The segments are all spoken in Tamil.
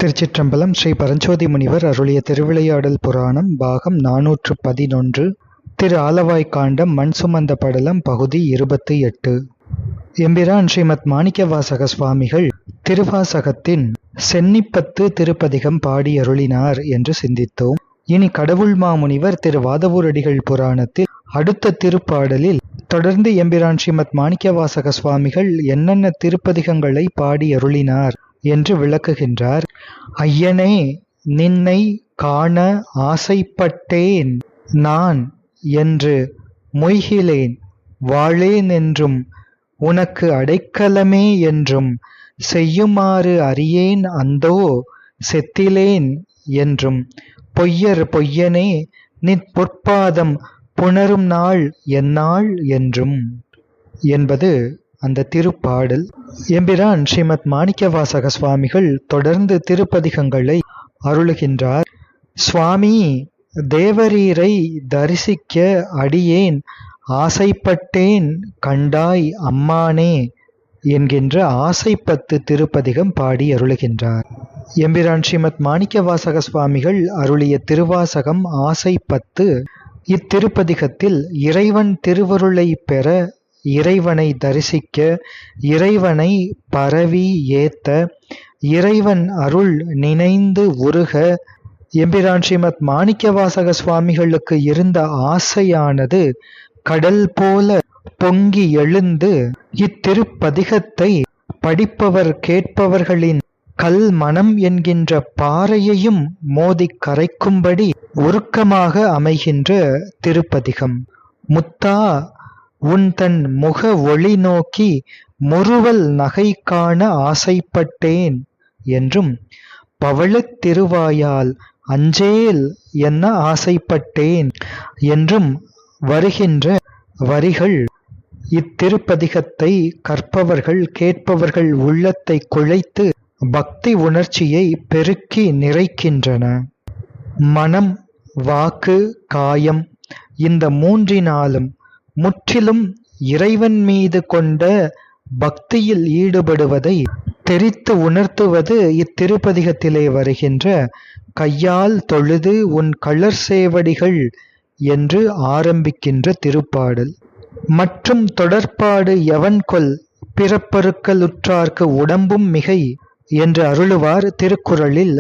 திருச்சிற்றம்பலம். ஸ்ரீ பரஞ்சோதி முனிவர் அருளிய திருவிளையாடல் புராணம் பாகம் 411. திரு ஆலவாய்க்காண்டம் மண் சுமந்த படலம் பகுதி 28. எம்பிரான் ஸ்ரீமத் மாணிக்கவாசக சுவாமிகள் திருவாசகத்தின் சென்னிப்பத்து திருப்பதிகம் பாடி அருளினார் என்று சிந்தித்தோம். இனி கடவுள் மாமுனிவர் திரு வாதவூரடிகள் புராணத்தில் அடுத்த திருப்பாடலில் தொடர்ந்து எம்பிரான் ஸ்ரீமத் மாணிக்கவாசக சுவாமிகள் என்னென்ன திருப்பதிகங்களை பாடி அருளினார் என்று விளக்குகின்றார். ஐயனே, நின்னை காண ஆசைப்பட்டேன் நான் என்று மொய்கிலேன், வாழேன் என்றும் உனக்கு அடைக்கலமே என்றும் செய்யுமாறு அறியேன் அந்தோ செத்திலேன் என்றும் பொய்யர் பொய்யனே நிற் பொற்பாதம் புணரும் நாள் எந்நாள் என்றும் என்பது அந்த திருப்பாடல். எம்பிரான் ஸ்ரீமத் மாணிக்கவாசக சுவாமிகள் தொடர்ந்து திருப்பதிகங்களை அருளுகின்றார். சுவாமி, தேவரீரை தரிசிக்க அடியேன் ஆசைப்பட்டேன் கண்டாய் அம்மானே என்கின்ற ஆசைப்பத்து திருப்பதிகம் பாடி அருளுகின்றார். எம்பிரான் ஸ்ரீமத் மாணிக்கவாசக சுவாமிகள் அருளிய திருவாசகம் ஆசைப்பத்து. இத்திருப்பதிகத்தில் இறைவன் திருவருளை பெற, இறைவனை தரிசிக்க, இறைவனை பரவி ஏத்த, இறைவன் அருள் நினைந்து உருக எம்பிரான் ஸ்ரீமத் மாணிக்கவாசக சுவாமிகளுக்கு இருந்த ஆசையானது கடல் போல பொங்கி எழுந்து இத்திருப்பதிகத்தை படிப்பவர் கேட்பவர்களின் கல் மனம் என்கின்ற பாறையையும் மோதி கரைக்கும்படி உருக்கமாக அமைகின்ற திருப்பதிகம். முத்தா, உன் தன் முக ஒளி நோக்கி முறுவல் நகை காண ஆசைப்பட்டேன் என்றும், பவளத் திருவாயால் அஞ்சேல் என்ன ஆசைப்பட்டேன் என்றும் வருகின்ற வரிகள் இத்திருப்பதிகத்தை கற்பவர்கள் கேட்பவர்கள் உள்ளத்தை குழைத்து பக்தி உணர்ச்சியை பெருக்கி நிறைக்கின்றன. மனம், வாக்கு, காயம் இந்த மூன்றினாலும் முற்றிலும் இறைவன் மீது கொண்ட பக்தியில் ஈடுபடுவதை தெரித்து உணர்த்துவது இத்திருப்பதிகத்திலே வருகின்ற கையால் தொழுது உன் கள்ளர் சேவடிகள் என்று ஆரம்பிக்கின்ற திருப்பாடல். மற்றும் தொடர்பாடு எவன் கொல் பிறப்பருக்கலுற்றார்க்கு உடம்பும் மிகை என்று அருளுவார் திருக்குறளில்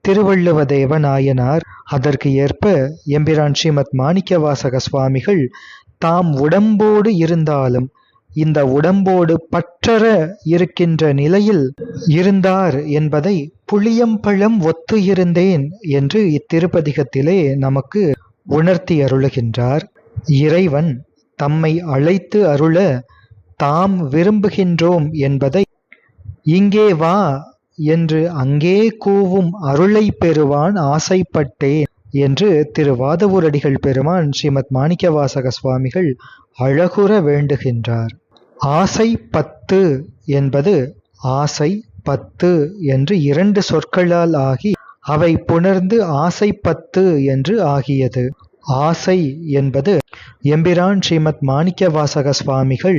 திருவள்ளுவதேவ நாயனார். அதற்கு ஏற்ப எம்பிரான் ஸ்ரீமத் மாணிக்கவாசக சுவாமிகள் தாம் உடம்போடு இருந்தாலும் இந்த உடம்போடு பற்றற இருக்கின்ற நிலையில் இருந்தார் என்பதை புளியம்பழம் ஒத்து இருந்தேன் என்று இத்திருப்பதிகத்திலே நமக்கு உணர்த்தி அருளுகின்றார். இறைவன் தம்மை அழைத்து அருள தாம் விரும்புகின்றோம் என்பதை இங்கே வா என்று அங்கே கூவும் அருளை பெறுவான் ஆசைப்பட்டேன் என்று திரு வாதவூரடிகள் பெருமான் ஸ்ரீமத் மாணிக்கவாசக சுவாமிகள் அழகுற வேண்டுகின்றார். ஆசை பத்து என்பது ஆசை பத்து என்று இரண்டு சொற்களால் ஆகி அவை புணர்ந்து ஆசைப்பத்து என்று ஆகியது. ஆசை என்பது எம்பிரான் ஸ்ரீமத் மாணிக்கவாசக சுவாமிகள்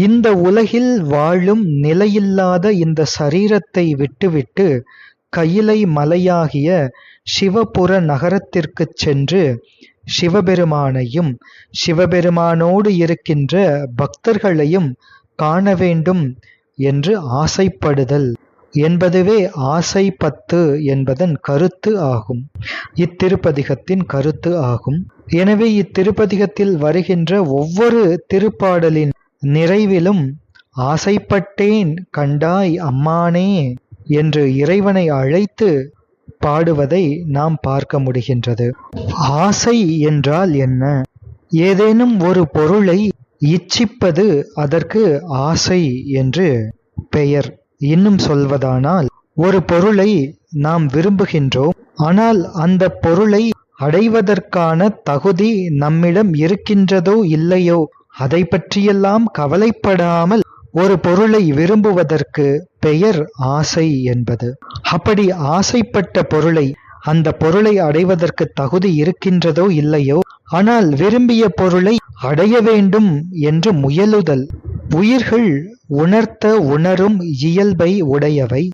இந்த உலகில் வாழும் நிலையில்லாத இந்த சரீரத்தை விட்டுவிட்டு கயிலை மலையாகிய சிவபுர நகரத்திற்கு சென்று சிவபெருமானையும் சிவபெருமானோடு இருக்கின்ற பக்தர்களையும் காண வேண்டும் என்று ஆசைப்படுதல் என்பதுவே ஆசை பத்து என்பதன் கருத்து ஆகும், இத்திருப்பதிகத்தின் கருத்து ஆகும். எனவே இத்திருப்பதிகத்தில் வருகின்ற ஒவ்வொரு திருப்பாடலின் நிறைவிலும் ஆசைப்பட்டேன் கண்டாய் அம்மானே என்று இறைவனை அழைத்து பாடுவதை நாம் பார்க்க முடிகின்றது. ஆசை என்றால் என்ன? ஏதேனும் ஒரு பொருளை இச்சிப்பது அதற்கு ஆசை என்று பெயர். இன்னும் சொல்வதானால், ஒரு பொருளை நாம் விரும்புகின்றோம், ஆனால் அந்த பொருளை அடைவதற்கான தகுதி நம்மிடம் இருக்கின்றதோ இல்லையோ அதை பற்றியெல்லாம் கவலைப்படாமல் ஒரு பொருளை விரும்புவதற்கு பெயர் ஆசை என்பது. அப்படி ஆசைப்பட்ட பொருளை, அந்த பொருளை அடைவதற்கு தகுதி இருக்கின்றதோ இல்லையோ, ஆனால் விரும்பிய பொருளை அடைய வேண்டும் என்று முயலுதல். உயிர்கள் உணர்த்த உணரும் இயல்பை உடையவை.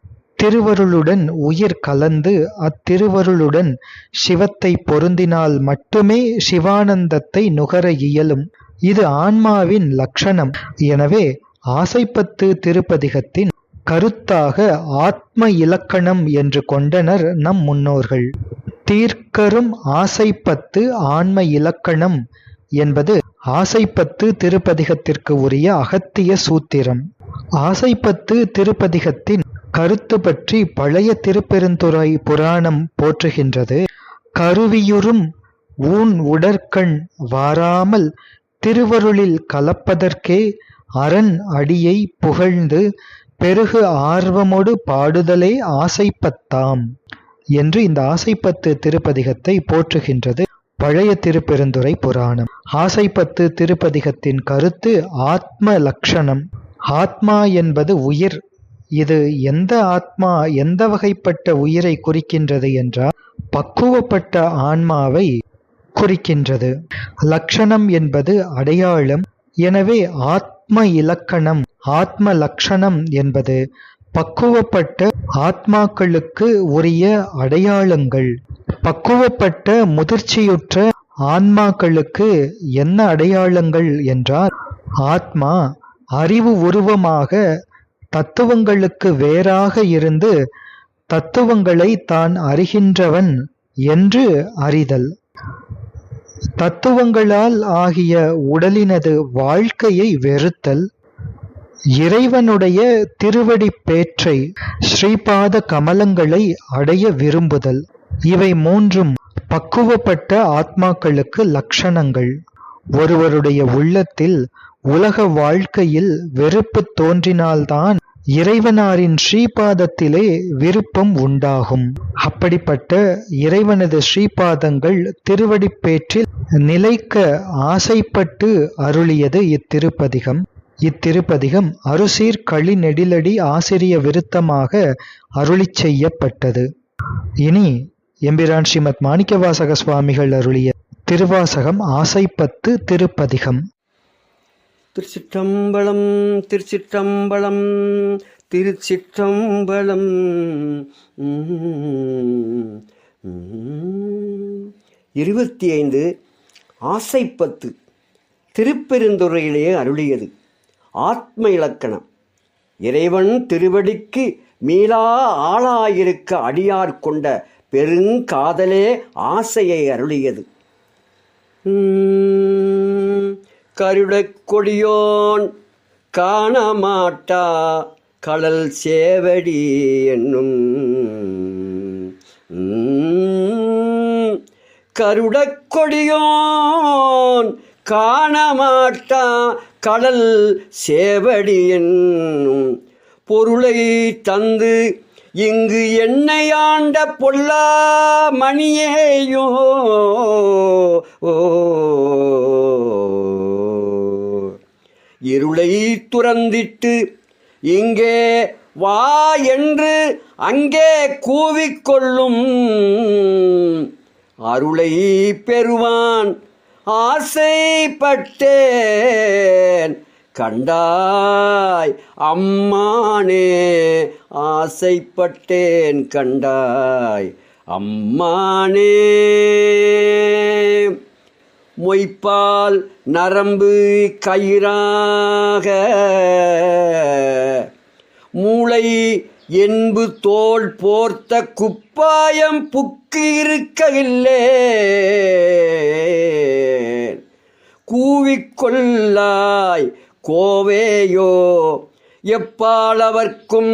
திருவருளுடன் உயிர் கலந்து அத்திருவருளுடன் சிவத்தை பொருந்தினால் மட்டுமே சிவானந்தத்தை நுகர இயலும். இது ஆன்மாவின் லட்சணம். எனவே ஆசைப்பத்து திருப்பதிகத்தின் கருத்தாக ஆத்ம இலக்கணம் என்று கொண்டனர் நம் முன்னோர்கள். தீர்க்கரும் ஆசைப்பத்து ஆன்ம இலக்கணம் என்பது ஆசைப்பத்து திருப்பதிகத்திற்கு உரிய அகத்திய சூத்திரம். ஆசைப்பத்து திருப்பதிகத்தின் கருத்து பற்றி பழைய திருப்பெருந்துறை புராணம் போற்றுகின்றது. கருவியுறும் ஊன் உடற்கண் வாராமல் திருவருளில் கலப்பதற்கே அரண் அடியை புகழ்ந்து பெருகு ஆர்வமொடு பாடுதலே ஆசைப்பத்தாம் என்று இந்த ஆசைப்பத்து திருப்பதிகத்தை போற்றுகின்றது பழைய திருப்பெருந்துறை புராணம். ஆசைப்பத்து திருப்பதிகத்தின் கருத்து ஆத்ம லட்சணம். ஆத்மா என்பது உயிர். இது எந்த ஆத்மா, எந்த வகைப்பட்ட உயிரை குறிக்கின்றது என்றால் பக்குவப்பட்ட ஆன்மாவை குறிக்கின்றது. லட்சணம் என்பது அடையாளம். எனவே ஆத்ம இலக்கணம், ஆத்ம லட்சணம் என்பது பக்குவப்பட்ட ஆத்மாக்களுக்கு உரிய அடையாளங்கள். பக்குவப்பட்ட முதிர்ச்சியுற்ற ஆன்மாக்களுக்கு என்ன அடையாளங்கள் என்றால், ஆத்மா அறிவு உருவமாக தத்துவங்களுக்கு வேறாக இருந்து தத்துவங்களை தான் அறிகின்றவன் என்று அறிதல். தத்துவங்களால் ஆகிய உடலினது வாழ்க்கையை வெறுத்தல். இறைவனுடைய திருவடி பேற்றை ஸ்ரீபாத கமலங்களை அடைய விரும்புதல். இவை மூன்றும் பக்குவப்பட்ட ஆத்மாக்களுக்கு லட்சணங்கள். ஒருவருடைய உள்ளத்தில் உலக வாழ்க்கையில் வெறுப்பு தோன்றினால்தான் இறைவனாரின் ஸ்ரீபாதத்திலே விருப்பம் உண்டாகும். அப்படிப்பட்ட இறைவனது ஸ்ரீபாதங்கள் திருவடிப்பேற்றில் நிலைக்க ஆசைப்பட்டு அருளியது இத்திருப்பதிகம். இத்திருப்பதிகம் அருசீர் களி நெடிலடி ஆசிரிய விருத்தமாக அருளிச் செய்யப்பட்டது. இனி எம்பிரான் ஸ்ரீமத் மாணிக்கவாசக சுவாமிகள் அருளிய திருவாசகம் ஆசைப்பத்து திருப்பதிகம். திருச்சிற்றம்பலம் திருச்சிற்றம்பலம் திருச்சிற்றம்பலம். 25 ஆசைப்பத்து திருப்பெருந்துறையிலே அருளியது ஆத்ம இலக்கணம். இறைவன் திருவடிக்கு மீளா ஆளாயிருக்க அடியார் கொண்ட பெருங்காதலே ஆசையை அருளியது. கருடக் கொடியோன் காணமாட்டா கடல் சேவடி என்னும். கருடக் கொடியோன் காணமாட்டா கடல் சேவடி என்னும் பொருளை தந்து இங்கு என்னை ஆண்ட பொல்லா மணியேயோ இருளை துறந்திட்டு இங்கே வா என்று அங்கே கூவிக்கொள்ளும் அருளை பெறுவான் ஆசைப்பட்டேன் கண்டாய் அம்மானே. ஆசைப்பட்டேன் கண்டாய் அம்மானே. மொய்ப்பால் நரம்பு கயிறாக மூளை என்பு தோல் போர்த்த குப்பாயம் புக்கு இருக்கவில்லை. கூவிக்கொள்ளாய் கோவேயோ எப்பாளவர்க்கும்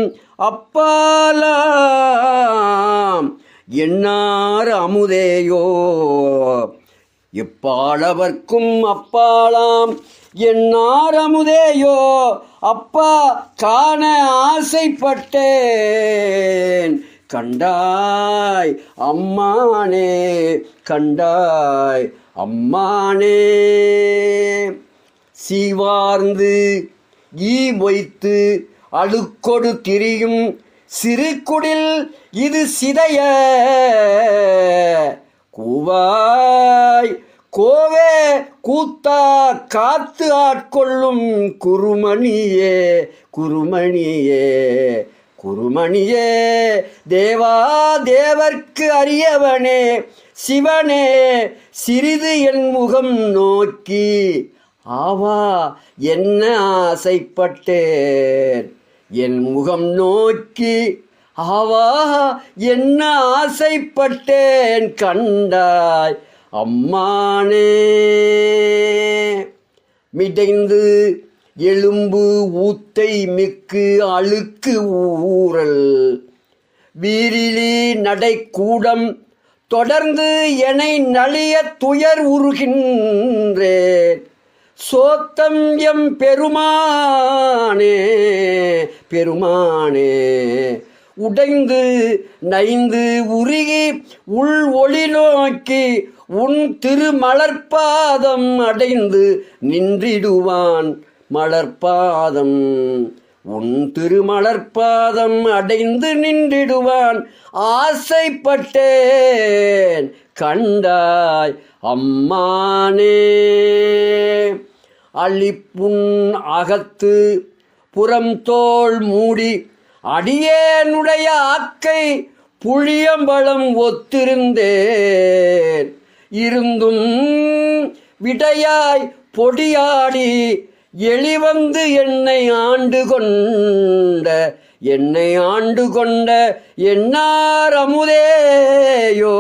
அப்பாலாம் என்னார் அமுதேயோ. எப்பாளவர்க்கும் அப்பாலாம் என்னார் அமுதேயோ. அப்பா காண ஆசைப்பட்டேன் கண்டாய் அம்மானே. கண்டாய் அம்மானே. சீவார்ந்து ஈ மொய்த்து அழுக்கொடு திரியும் சிறு குடில் இது சிதைய கூவாய் கோவே கூத்தா காத்து ஆட்கொள்ளும் குருமணியே. குருமணியே குருமணியே தேவா தேவர்க்கு அரியவனே சிவனே சிறிது என் முகம் நோக்கி ஆவா என்ன ஆசைப்பட்டேன் என் முகம் நோக்கி ஆவா என்ன ஆசைப்பட்டேன் கண்டாய் அம்மானே. மிடைந்து எலும்பு ஊத்தை மிக்கு அழுக்கு ஊறல் வீரிலி நடைக்கூடம் தொடர்ந்து எனை நலிய துயர் உருகின்றேன் சோத்தம் எம் பெருமானே பெருமானே. உடைந்து நைந்து உருகி உள் ஒளி நோக்கி உன் திருமலர்பாதம் அடைந்து நின்றிடுவான் மலர்பாதம் உன் திருமலர்பாதம் அடைந்து நின்றிடுவான் ஆசைப்பட்டேன் கண்டாய் அம்மானே. அழிப்புண் அகத்து புறம் தோள் மூடி அடியேனுடைய ஆக்கை புளியம்பழம் ஒத்திருந்தேன் இருந்தும் விடையாய் பொடியாடி எளிவந்து என்னை ஆண்டு கொண்ட என்னார் அமுதேயோ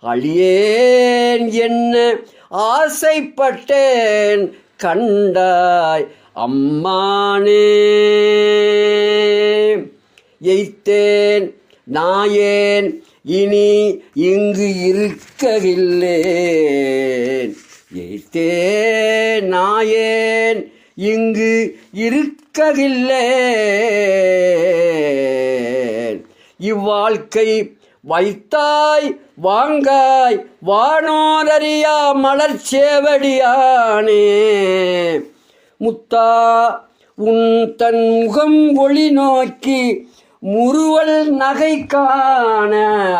அழியேன் என்ன ஆசைப்பட்டேன் கண்டாய் அம்மானே. எய்த்தேன் நாயேன் இனி இங்கு இருக்கவில்லேன் எய்த்தேன் நாயேன் இங்கு இருக்கவில்லேன் இவ்வாழ்க்கை வைத்தாய் வாங்காய் வானோரறியா மலர்ச்சேவடியானே. முத்தா உன் தன் முகம் ஒளி நோக்கி முறுவல் நகை காண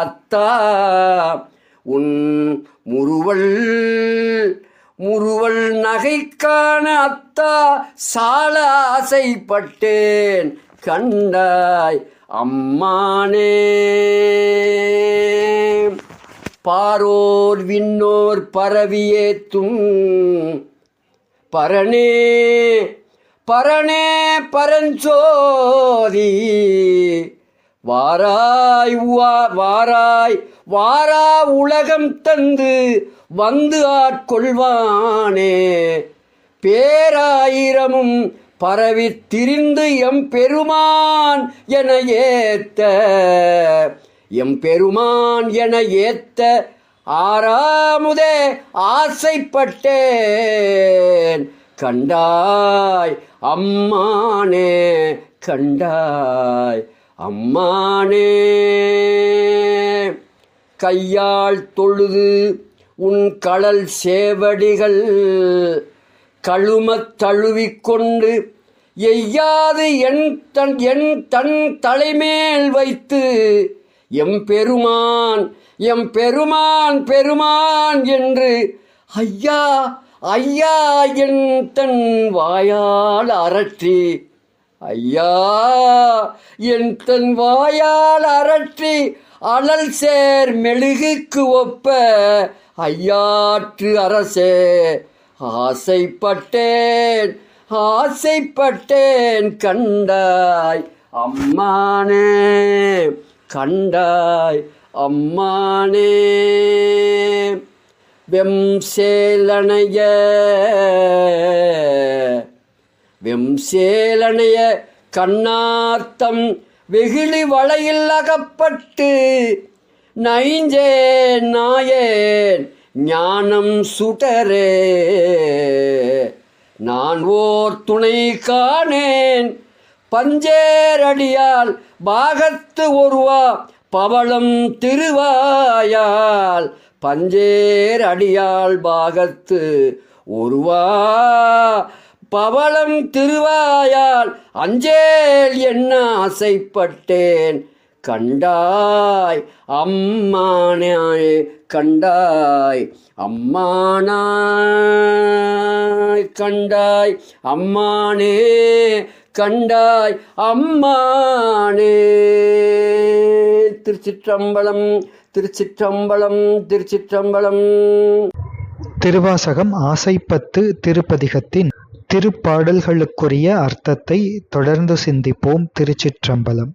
அத்தா உன் முறுவல் நகை காண அத்தா சால ஆசைப்பட்டேன் கண்டாய் அம்மானே. பாரோர் விண்ணோர் பரவியேத்தும் பரனே பரனே பரஞ்சோதி வாராய் வாரா உலகம் தந்து வந்து ஆட்கொள்வானே. பேராயிரமும் பரவி திரிந்து எம் பெருமான் என ஏத்த ஆறாமுதே ஆசைப்பட்டேன் கண்டாய் அம்மானே கண்டாய் அம்மானே. கையால் தொழுது உன் களல் சேவடிகள் கழுமத் தழுவிக்கொண்டு எய்யாது என் தன் தலைமேல் வைத்து எம் பெருமான் என்று ஐயா ஐயா என் தன் வாயால் அரற்றி ஐயா என் தன் வாயால் அரற்றி அழல் சேர் மெழுகுக்கு ஒப்ப ஐயாற்று அரசே ஆசைப்பட்டேன் கண்டாய் அம்மானே கண்டாய் அம்மானே. வெம்சேலனைய கண்ணார்த்தம் வெகுளி வளையில் அகப்பட்டு நைஞ்சேன் நாயேன் ஞானம் சுடரே. நான் ஓர் துணை காணேன் பஞ்சேரடியால் பாகத்து ஒருவா பவளம் திருவாயால் பஞ்சேரடியால் பாகத்து ஒருவா பவளம் திருவாயால் அஞ்சேல் என்ன ஆசைப்பட்டேன் கண்டாய் அம்மானாய் கண்டாய் அம்மானாய் கண்டாய் அம்மானே கண்டாய் அம்மானே. திருச்சிற்றம்பலம் திருச்சிற்றம்பலம் திருச்சிற்றம்பலம். திருவாசகம் ஆசைப்பத்து திருப்பதிகத்தின் திருப்பாடல்களுக்குரிய அர்த்தத்தை தொடர்ந்து சிந்திப்போம். திருச்சிற்றம்பலம்.